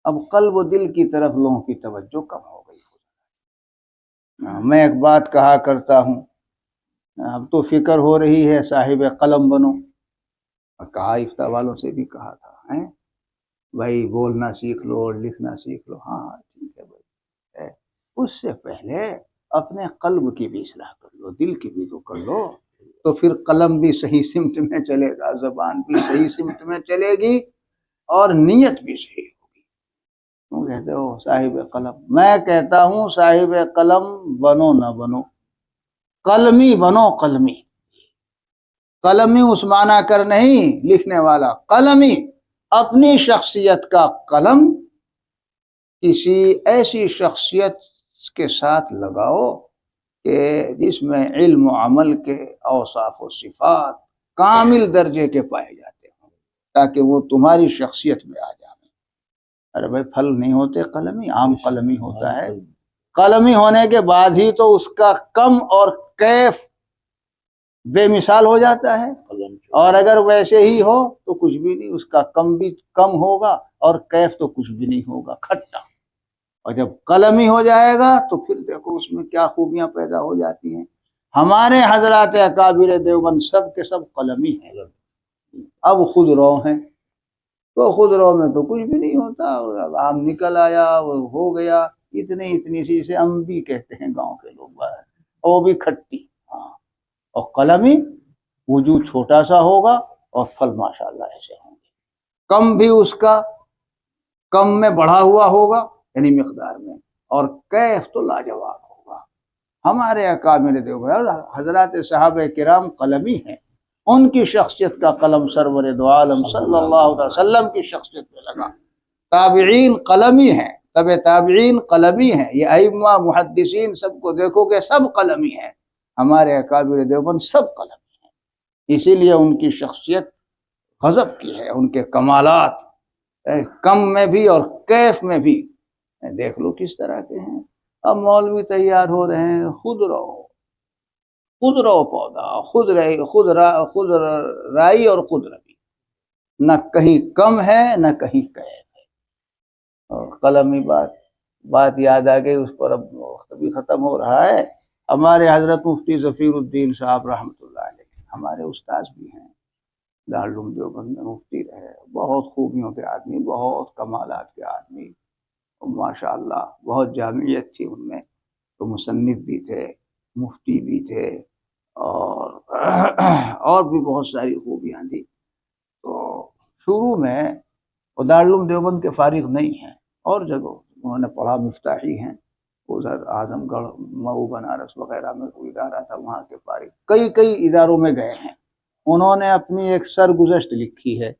اب قلب و دل کی طرف لوگوں کی توجہ کم ہو گئی. میں ایک بات کہا کرتا ہوں، اب تو فکر ہو رہی ہے صاحب قلم بنو. کہا افتاء والوں سے بھی کہا تھا، بھائی بولنا سیکھ لو اور لکھنا سیکھ لو. ہاں ٹھیک ہے بھائی، اس سے پہلے اپنے قلب کی بھی اصلاح کر لو، دل کی بھی تو کر لو، تو پھر قلم بھی صحیح سمت میں چلے گا، زبان بھی صحیح سمت میں چلے گی، اور نیت بھی صحیح ہوگی. تم کہتے ہو صاحب قلم، میں کہتا ہوں صاحب قلم بنو نہ بنو، قلمی بنو. قلمی قلمی اس معنی کر نہیں لکھنے والا، قلمی اپنی شخصیت کا قلم کسی ایسی شخصیت کے ساتھ لگاؤ کہ جس میں علم و عمل کے اوصاف و صفات کامل درجے کے پائے جاتے ہوں، تاکہ وہ تمہاری شخصیت میں آ جائیں. ارے بھائی پھل نہیں ہوتے قلمی، عام قلمی ہوتا ہے. قلمی ہونے کے بعد ہی تو اس کا کم اور کیف بے مثال ہو جاتا ہے، اور اگر ویسے ہی ہو تو کچھ بھی نہیں، اس کا کم بھی کم ہوگا اور کیف تو کچھ بھی نہیں ہوگا، کھٹا. اور جب قلمی ہو جائے گا تو پھر دیکھو اس میں کیا خوبیاں پیدا ہو جاتی ہیں. ہمارے حضرات اکابر دیوبند سب کے سب قلمی ہیں. اب خود رو ہیں تو خود رو میں تو کچھ بھی نہیں ہوتا، اب آم نکل آیا وہ ہو گیا، اتنی سی سے ہم بھی کہتے ہیں گاؤں کے لوگ، وہ بھی کھٹی. ہاں، اور قلمی وجود چھوٹا سا ہوگا اور پھل ماشاءاللہ ایسے ہوں گے. کم بھی اس کا کم میں بڑھا ہوا ہوگا، یعنی مقدار میں، اور کیف تو لاجواب ہوگا. ہمارے اکابر دیوبند حضرات صحابہ کرام قلمی ہیں، ان کی شخصیت کا قلم سرور دو عالم صلی اللہ علیہ وسلم کی شخصیت میں لگا. تابعین قلمی ہیں، تبع تابعین قلمی ہیں، یہ ائمہ محدثین سب کو دیکھو کہ سب قلمی ہیں. ہمارے اکابر دیوبند سب قلمی ہیں، اسی لیے ان کی شخصیت غضب کی ہے، ان کے کمالات کم میں بھی اور کیف میں بھی دیکھ لو کس طرح کے ہیں. اب مولوی تیار ہو رہے ہیں، خود رو پودا، خود رائی اور خود روی، نہ کہیں کم ہے نہ کہیں کیف ہے. اور قلمی بات یاد آ گئی، اس پر اب وقت بھی ختم ہو رہا ہے. ہمارے حضرت مفتی ظفیر الدین صاحب رحمۃ اللہ علیہ ہمارے استاذ بھی ہیں، دارالعلوم دیوبند میں مفتی رہے، بہت خوبیوں کے آدمی، بہت کمالات کے آدمی، ماشاء اللہ بہت جامعیت تھی ان میں. تو مصنف بھی تھے، مفتی بھی تھے، اور بھی بہت ساری خوبیاں تھیں. تو شروع میں وہ دارالعلوم دیوبند کے فارغ نہیں ہیں، اور جگہ انہوں نے پڑھا، مفتاحی ہیں، ادھر اعظم گڑھ مئو بنارس وغیرہ میں کوئی ادارہ تھا وہاں کے فارغ، کئی اداروں میں گئے ہیں. انہوں نے اپنی ایک سرگزشت لکھی ہے،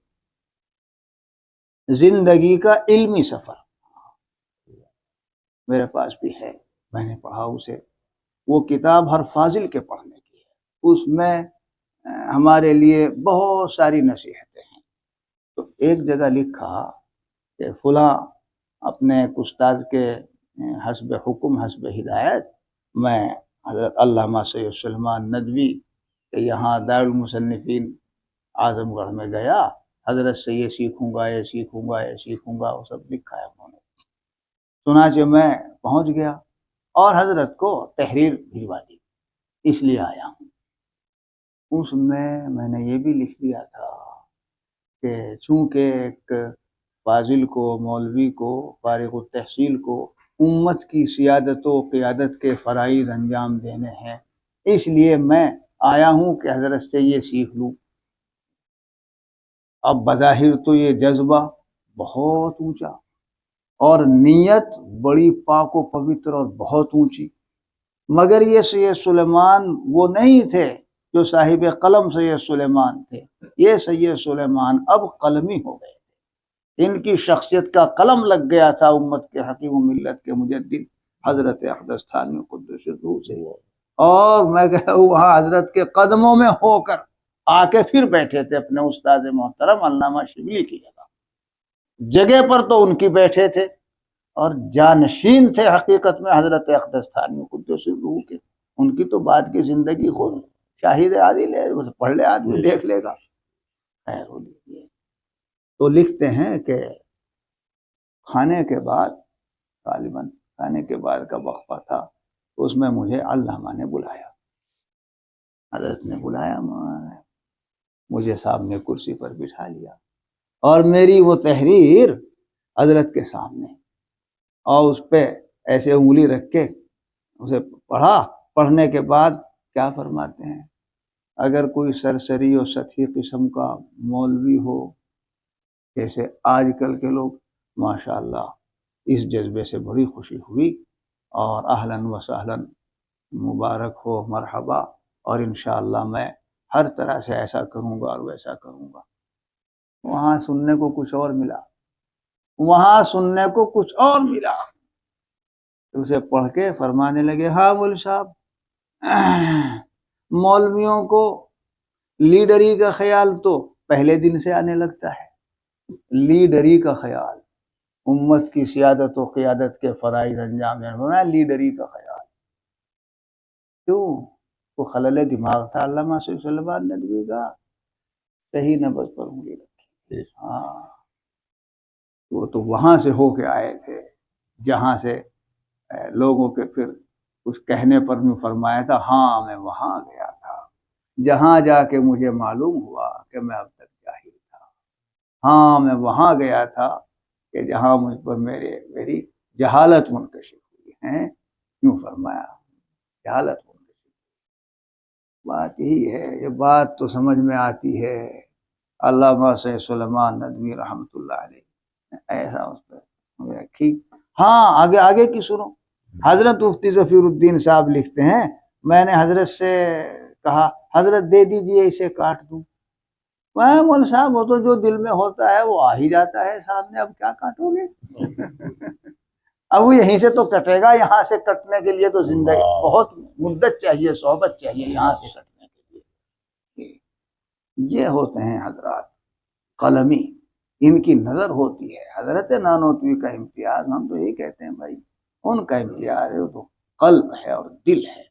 زندگی کا علمی سفر، میرے پاس بھی ہے، میں نے پڑھا اسے. وہ کتاب ہر فاضل کے پڑھنے کی ہے، اس میں ہمارے لیے بہت ساری نصیحتیں ہیں. تو ایک جگہ لکھا کہ فلاں اپنے ایک استاذ کے حسب حکم حسب ہدایت میں حضرت علامہ سید سلیمان ندوی کہ یہاں دارالمصنفین اعظم گڑھ میں گیا، حضرت سے یہ سیکھوں گا وہ سب لکھا ہے انہوں نے. چنانچہ میں پہنچ گیا اور حضرت کو تحریر بھجوا دی، اس لیے آیا ہوں. اس میں نے یہ بھی لکھ دیا تھا کہ چونکہ ایک فاضل کو، مولوی کو، فارغ التحصیل کو امت کی سیادت و قیادت کے فرائض انجام دینے ہیں، اس لیے میں آیا ہوں کہ حضرت سے یہ سیکھ لوں. اب بظاہر تو یہ جذبہ بہت اونچا اور نیت بڑی پاک و پوتر اور بہت اونچی، مگر یہ سید سلیمان وہ نہیں تھے جو صاحب قلم سید سلیمان تھے. یہ سید سلیمان اب قلمی ہو گئے تھے، ان کی شخصیت کا قلم لگ گیا تھا امت کے حکیم و ملت کے مجدد حضرت اقدس تھانوی قدس سرہ سے. اور میں کہہ وہاں حضرت کے قدموں میں ہو کر آ کے پھر بیٹھے تھے اپنے استاذ محترم علامہ شبلی کی جگہ پر، تو ان کی بیٹھے تھے، اور جانشین تھے حقیقت میں حضرت اقدس تھانوی قدس سرہ کے. ان کی تو بعد کی زندگی خود شاہد عادل ہے، پڑھ لے آدمی دیکھ لے گا. خیر ہو لیجیے. تو لکھتے ہیں کہ کھانے کے بعد غالباً کھانے کے بعد کا وقفہ تھا، اس میں مجھے علامہ نے بلایا، حضرت نے بلایا، مجھے سامنے کرسی پر بٹھا لیا اور میری وہ تحریر حضرت کے سامنے، اور اس پہ ایسے انگلی رکھ کے اسے پڑھا۔ پڑھنے کے بعد کیا فرماتے ہیں، اگر کوئی سرسری اور سطحی قسم کا مولوی ہو، جیسے آج کل کے لوگ، ماشاءاللہ اس جذبے سے بڑی خوشی ہوئی، اور اہلاً و سہلاً، مبارک ہو، مرحبا، اور انشاءاللہ میں ہر طرح سے ایسا کروں گا اور ویسا کروں گا۔ وہاں سننے کو کچھ اور ملا، وہاں سننے کو کچھ اور ملا۔ اسے پڑھ کے فرمانے لگے، ہاں مول صاحب، مولویوں کو لیڈری کا خیال تو پہلے دن سے آنے لگتا ہے، لیڈری کا خیال، امت کی سیادت و قیادت کے فرائض انجام ہونا، لیڈری کا خیال۔ کیوں؟ وہ خلل دماغ تھا علامہ سلیمان ندوی کا، صحیح نبض پر انگلی رکھی۔ ہاں، وہ تو وہاں سے ہو کے آئے تھے جہاں سے لوگوں کے پھر اس کہنے پر بھی فرمایا تھا، ہاں میں وہاں گیا تھا جہاں جا کے مجھے معلوم ہوا کہ میں اب تک جاہل تھا، ہاں میں وہاں گیا تھا کہ جہاں مجھ پر میری جہالت منکشف ہوئی ہے، کیوں فرمایا جہالت منکشف۔ بات یہی ہے، یہ بات تو سمجھ میں آتی ہے۔ علامہ سید سلیمان ندوی رحمۃ اللہ علیہ ایسا اس پہ رکھی۔ ہاں، آگے کی سنو۔ حضرت مفتی ظفیر الدین صاحب لکھتے ہیں، میں نے حضرت سے کہا، حضرت دے دیجئے اسے کاٹ دوں۔ میں مول صاحب، وہ تو جو دل میں ہوتا ہے وہ آ ہی جاتا ہے سامنے، اب کیا کاٹو گے؟ اب وہ یہیں سے تو کٹے گا، یہاں سے کٹنے کے لیے تو زندگی بہت مدت چاہیے، صحبت چاہیے یہاں سے کٹنے کے لیے۔ یہ ہوتے ہیں حضرات قلمی، ان کی نظر ہوتی ہے۔ حضرت نانوتوی کا امتیاز ہم تو یہی کہتے ہیں بھائی، ان کا امتیاز ہے وہ تو قلب ہے اور دل ہے۔